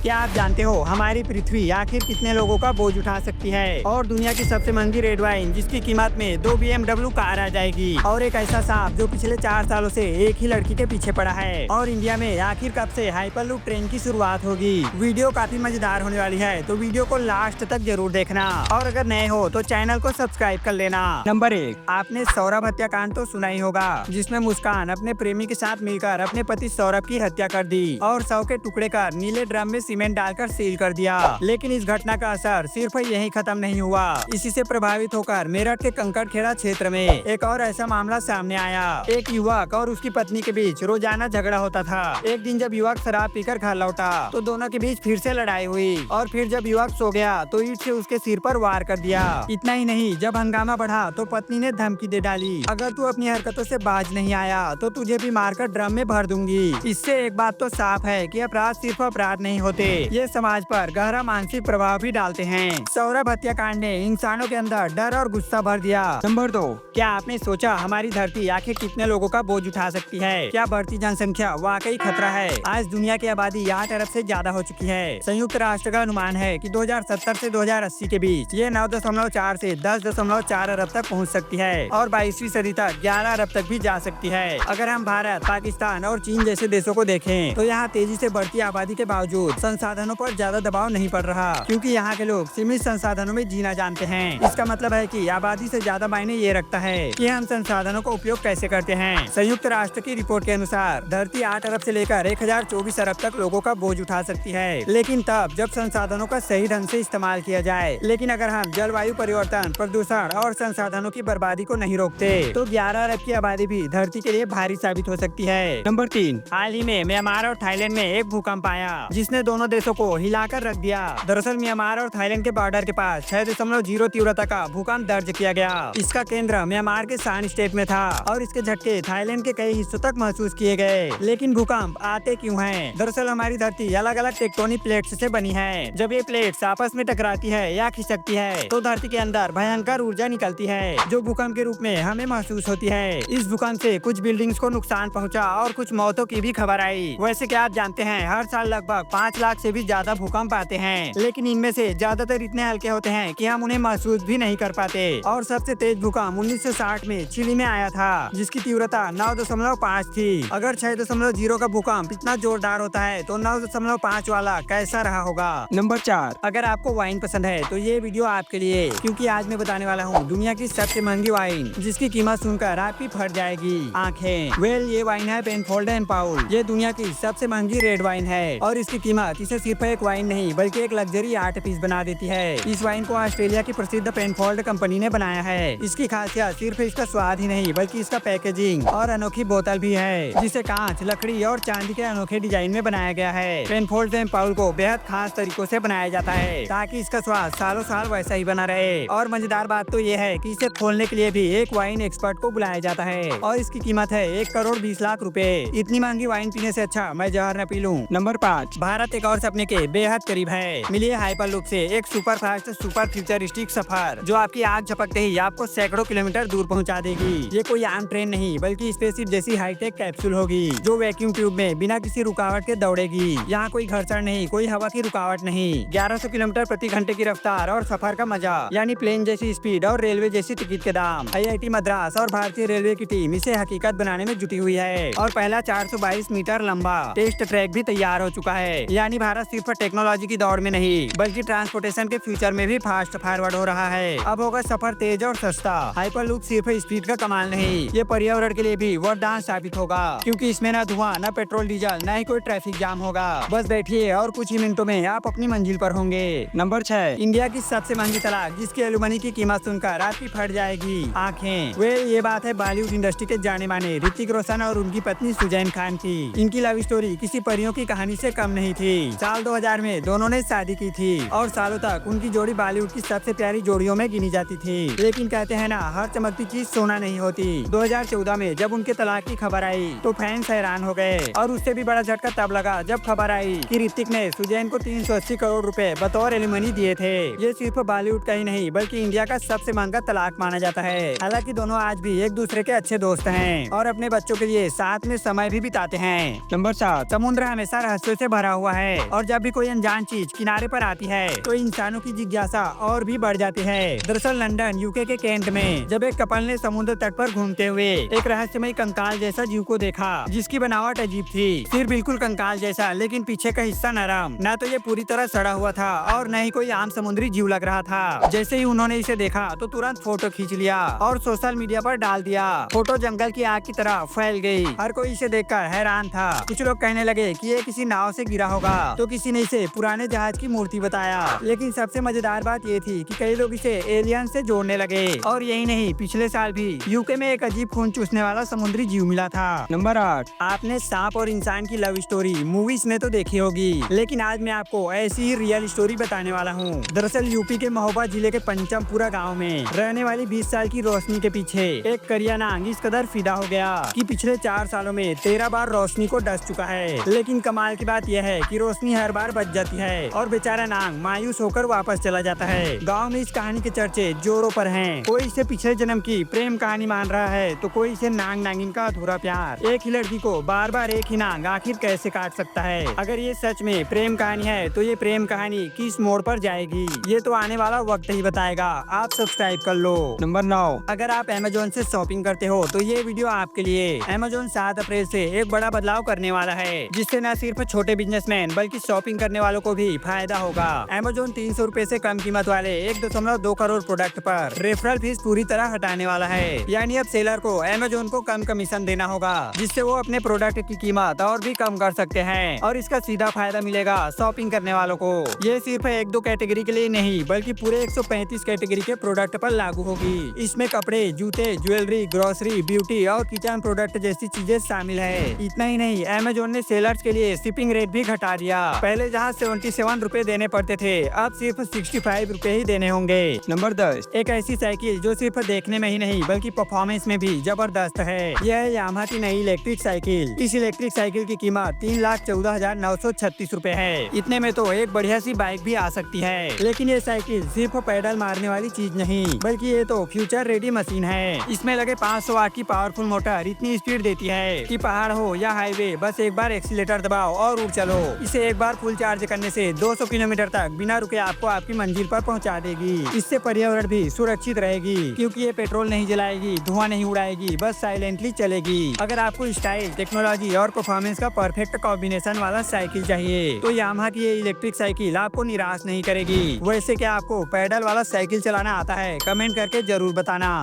क्या आप जानते हो हमारी पृथ्वी आखिर कितने लोगों का बोझ उठा सकती है? और दुनिया की सबसे महंगी रेड वाइन जिसकी कीमत में 2 BMW कार आ जाएगी। और एक ऐसा सांप जो पिछले 4 सालों से एक ही लड़की के पीछे पड़ा है। और इंडिया में आखिर कब से हाइपरलूप ट्रेन की शुरुआत होगी? वीडियो काफी मजेदार होने वाली है, तो वीडियो को लास्ट तक जरूर देखना। और अगर नए हो तो चैनल को सब्सक्राइब कर लेना। नंबर 1, आपने सौरभ हत्याकांड तो सुना ही होगा, जिसमें मुस्कान अपने प्रेमी के साथ मिलकर अपने पति सौरभ की हत्या कर दी और शव के टुकड़े कर नीले ड्रम में सीमेंट डालकर सील कर दिया। लेकिन इस घटना का असर सिर्फ यहीं खत्म नहीं हुआ। इसी से प्रभावित होकर मेरठ के कंकड़खेड़ा क्षेत्र में एक और ऐसा मामला सामने आया। एक युवक और उसकी पत्नी के बीच रोजाना झगड़ा होता था। एक दिन जब युवक शराब पीकर घर लौटा तो दोनों के बीच फिर से लड़ाई हुई और फिर जब युवक सो गया तो ईंट से उसके सिर पर वार कर दिया। इतना ही नहीं, जब हंगामा बढ़ा तो पत्नी ने धमकी दे डाली, अगर तू अपनी हरकतों से बाज नहीं आया तो तुझे भी मारकर ड्रम में भर दूंगी। इससे एक बात तो साफ है कि अपराध सिर्फ अपराध नहीं होते, ये समाज पर गहरा मानसिक प्रभाव भी डालते हैं। सौरभ हत्याकांड ने इंसानों के अंदर डर और गुस्सा भर दिया। नंबर 2, क्या आपने सोचा हमारी धरती आखिर कितने लोगों का बोझ उठा सकती है? क्या बढ़ती जनसंख्या वाकई खतरा है? आज दुनिया की आबादी 8 अरब से ज्यादा हो चुकी है। संयुक्त राष्ट्र का अनुमान है कि 2070 से 2080 के बीच ये 9.4 से 10.4 अरब तक पहुंच सकती है और 22वीं सदी तक 11 अरब तक भी जा सकती है। अगर हम भारत, पाकिस्तान और चीन जैसे देशों को देखें तो यहाँ तेजी से बढ़ती आबादी के बावजूद संसाधनों पर ज्यादा दबाव नहीं पड़ रहा, क्योंकि यहाँ के लोग सीमित संसाधनों में जीना जानते हैं। इसका मतलब है कि आबादी से ज्यादा मायने ये रखता है कि हम संसाधनों का उपयोग कैसे करते हैं। संयुक्त राष्ट्र की रिपोर्ट के अनुसार धरती 8 अरब से लेकर 1024 अरब तक लोगों का बोझ उठा सकती है, लेकिन तब जब संसाधनों का सही ढंग से इस्तेमाल किया जाए। लेकिन अगर हम जलवायु परिवर्तन, प्रदूषण और संसाधनों की बर्बादी को नहीं रोकते तो 11 अरब की आबादी भी धरती के लिए भारी साबित हो सकती है। नंबर 3, हाल ही में म्यांमार और थाईलैंड में एक भूकंप आया जिसने दोनों देशों को हिलाकर रख दिया। दरअसल म्यांमार और थाईलैंड के बॉर्डर के पास 6.0 तीव्रता का भूकंप दर्ज किया गया। इसका केंद्र म्यांमार के शान स्टेट में था और इसके झटके थाईलैंड के कई हिस्सों तक महसूस किए गए। लेकिन भूकंप आते क्यों हैं? दरअसल हमारी धरती अलग अलग टेक्टोनिक प्लेट्स से बनी है। जब ये प्लेट्स आपस में टकराती है या खिसकती है तो धरती के अंदर भयंकर ऊर्जा निकलती है जो भूकंप के रूप में हमें महसूस होती है। इस भूकंप से कुछ बिल्डिंग्स को नुकसान पहुंचा और कुछ मौतों की भी खबर आई। वैसे क्या आप जानते हैं हर साल लगभग 5 लाख से भी ज्यादा भूकंप आते हैं, लेकिन इनमें से ज्यादातर इतने हल्के होते हैं कि हम उन्हें महसूस भी नहीं कर पाते। और सबसे तेज भूकंप 1960 में चिली में आया था जिसकी तीव्रता 9.5 थी। अगर 6.0 का भूकंप इतना जोरदार होता है तो 9.5 वाला कैसा रहा होगा? नंबर 4, अगर आपको वाइन पसंद है तो ये वीडियो आपके लिए, क्योंकि आज मैं बताने वाला हूँ दुनिया की सबसे महंगी वाइन जिसकी कीमत सुनकर आपकी फट जाएगी आंखें। ये वाइन है पेनफोल्ड एंड पाउल। ये दुनिया की सबसे महंगी रेड वाइन है और इसकी कीमत इसे सिर्फ एक वाइन नहीं बल्कि एक लग्जरी आर्ट पीस बना देती है। इस वाइन को ऑस्ट्रेलिया की प्रसिद्ध पेनफोल्ड कंपनी ने बनाया है। इसकी खासियत सिर्फ इसका स्वाद ही नहीं बल्कि इसका पैकेजिंग और अनोखी बोतल भी है जिसे कांच, लकड़ी और चांदी के अनोखे डिजाइन में बनाया गया है। पेनफोल्ड एंड पाउल को बेहद खास तरीकों से बनाया जाता है ताकि इसका स्वाद सालों साल वैसा ही बना रहे। और मजेदार बात तो ये है कि इसे खोलने के लिए भी एक वाइन एक्सपर्ट को बुलाया जाता है और इसकी कीमत है 1,20,00,000 रुपए। इतनी महंगी वाइन पीने से अच्छा मैं जहर न पी लूं। नंबर 5, भारत एक और सपने के बेहद करीब है। मिलिए हाइपरलूप से एक सुपर फास्ट सुपर फ्यूचरिस्टिक सफर जो आपकी आग झपकते ही आपको सैकड़ों किलोमीटर दूर पहुंचा देगी। ये कोई आम ट्रेन नहीं बल्कि स्पेसशिप जैसी हाईटेक कैप्सूल होगी जो वैक्यूम ट्यूब में बिना किसी रुकावट के दौड़ेगी। यहाँ कोई घर्षण नहीं, कोई हवा की रुकावट नहीं। 1100 किलोमीटर प्रति घंटे की रफ्तार और सफर का मजा, यानी प्लेन जैसी स्पीड और रेलवे जैसी टिकट के दाम। IIT मद्रास और भारतीय रेलवे की टीम इसे हकीकत बनाने में जुटी हुई है और पहला 422 मीटर लंबा टेस्ट ट्रैक भी तैयार हो चुका है। यानी भारत सिर्फ टेक्नोलॉजी की दौड़ में नहीं बल्कि ट्रांसपोर्टेशन के फ्यूचर में भी फास्ट फॉरवर्ड हो रहा है। अब होगा सफर तेज और सस्ता। हाइपरलूप सिर्फ स्पीड का कमाल नहीं, ये पर्यावरण के लिए भी वरदान साबित होगा, क्योंकि इसमें न धुआं, न पेट्रोल डीजल, न ही कोई ट्रैफिक जाम होगा। बस बैठिए और कुछ ही मिनटों में आप अपनी मंजिल पर होंगे। नंबर 6, इंडिया की सबसे महंगी तलाक जिसकी एलुमनी की कीमत सुनकर आपकी फट जाएगी आंखें। ये बात है बॉलीवुड इंडस्ट्री के जाने माने ऋतिक रोशन और उनकी पत्नी सुजैन खान की। इनकी लव स्टोरी किसी परियों की कहानी से कम नहीं थी। साल 2000 में दोनों ने शादी की थी और सालों तक उनकी जोड़ी बॉलीवुड की सबसे प्यारी जोड़ियों में गिनी जाती थी। लेकिन कहते हैं ना, हर चमकती चीज सोना नहीं होती। 2014 में जब उनके तलाक की खबर आई तो फैंस हैरान हो गए और उससे भी बड़ा झटका तब लगा जब खबर आई कि ऋतिक ने सुजैन को 380 करोड़ रुपए बतौर एलिमनी दिए थे। ये सिर्फ बॉलीवुड का ही नहीं बल्कि इंडिया का सबसे महंगा तलाक माना जाता है। हालांकि दोनों आज भी एक दूसरे के अच्छे दोस्त हैं और अपने बच्चों के लिए साथ में समय भी बिताते हैं। नंबर 7, समुद्र हमेशा रहस्यों से भरा हुआ है। है और जब भी कोई अनजान चीज किनारे पर आती है तो इंसानों की जिज्ञासा और भी बढ़ जाती है। दरअसल लंदन यूके के कैंट में जब एक कपल ने समुद्र तट पर घूमते हुए एक रहस्यमय कंकाल जैसा जीव को देखा जिसकी बनावट अजीब थी। सिर बिल्कुल कंकाल जैसा लेकिन पीछे का हिस्सा नरम, न तो ये पूरी तरह सड़ा हुआ था और न ही कोई आम समुद्री जीव लग रहा था। जैसे ही उन्होंने इसे देखा तो तुरंत फोटो खींच लिया और सोशल मीडिया पर डाल दिया। फोटो जंगल की आग की तरह फैल गई। हर कोई इसे देखकर हैरान था। कुछ लोग कहने लगे कि ये किसी नाव से गिरा होगा तो किसी ने इसे पुराने जहाज की मूर्ति बताया। लेकिन सबसे मजेदार बात ये थी कि कई लोग इसे एलियन से जोड़ने लगे। और यही नहीं, पिछले साल भी यूके में एक अजीब खून चूसने वाला समुद्री जीव मिला था। नंबर 8। आपने सांप और इंसान की लव स्टोरी मूवीज में तो देखी होगी, लेकिन आज मैं आपको ऐसी ही रियल स्टोरी बताने वाला हूँ। दरअसल यूपी के महोबा जिले के पंचमपुरा गांव में रहने वाली 20 साल की रोशनी के पीछे एक करिया नांग इस कदर फिदा हो गया कि पिछले 4 सालों में 13 बार रोशनी को डस चुका है। लेकिन कमाल की बात यह है कि रोशनी हर बार बच जाती है और बेचारा नांग मायूस होकर वापस चला जाता है। गाँव में इस कहानी के चर्चे जोरों पर हैं। कोई इसे पिछले जन्म की प्रेम कहानी मान रहा है तो कोई इसे नांग नागिन का अधूरा प्यार। एक ही लड़की को बार बार एक ही नांग आखिर कैसे काट सकता है? अगर ये सच में प्रेम कहानी है तो ये प्रेम कहानी किस मोड़ पर जाएगी ये तो आने वाला वक्त ही बताएगा। आप सब्सक्राइब कर लो। नंबर 9। अगर आप अमेज़न से शॉपिंग करते हो तो ये वीडियो आपके लिए। अमेज़न 7 अप्रैल से एक बड़ा बदलाव करने वाला है जिससे न सिर्फ छोटे बिजनेसमैन बल्कि शॉपिंग करने वालों को भी फायदा होगा। अमेज़न 300 रुपए से कम कीमत वाले 1.2 करोड़ प्रोडक्ट पर रेफरल फीस पूरी तरह हटाने वाला है। यानी अब सेलर को अमेज़न को कम कमीशन देना होगा जिससे वो अपने प्रोडक्ट की कीमत और भी कम कर सकते हैं और इसका सीधा फायदा मिलेगा शॉपिंग करने वालों को। ये सिर्फ 1-2 कैटेगरी के लिए नहीं बल्कि पूरे 135 कैटेगरी के प्रोडक्ट पर लागू होगी। इसमें कपड़े, जूते, ज्वेलरी, ग्रोसरी, ब्यूटी और किचन प्रोडक्ट जैसी चीजें शामिल है। इतना ही नहीं, अमेज़न ने सेलर्स के लिए शिपिंग रेट भी घटा दिया। पहले जहाँ 77 रुपए देने पड़ते थे अब सिर्फ 65 रुपए ही देने होंगे। नंबर 10। एक ऐसी साइकिल जो सिर्फ देखने में ही नहीं बल्कि परफॉर्मेंस में भी जबरदस्त है। यह है यामाहा की नई इलेक्ट्रिक साइकिल। इस इलेक्ट्रिक साइकिल की कीमत 3,14,936 रुपए है। इतने में तो एक बढ़िया सी बाइक भी आ सकती है। लेकिन ये साइकिल सिर्फ पैडल मारने वाली चीज नहीं बल्कि ये तो फ्यूचर रेडी मशीन है। इसमें लगे 500 वाट की पावरफुल मोटर इतनी स्पीड देती है कि पहाड़ हो या हाईवे बस एक बार एक्सीलेटर दबाओ और उड़ चलो। इसे एक बार फुल चार्ज करने से 200 किलोमीटर तक बिना रुके आपको आपकी मंजिल पर पहुंचा देगी। इससे पर्यावरण भी सुरक्षित रहेगी क्योंकि ये पेट्रोल नहीं जलाएगी, धुआं नहीं उड़ाएगी, बस साइलेंटली चलेगी। अगर आपको स्टाइल, टेक्नोलॉजी और परफॉर्मेंस का परफेक्ट कॉम्बिनेशन वाला साइकिल चाहिए तो यामाहा की ये इलेक्ट्रिक साइकिल आपको निराश नहीं करेगी। वैसे क्या आपको पैडल वाला साइकिल चलाना आता है? कमेंट करके जरूर बताना।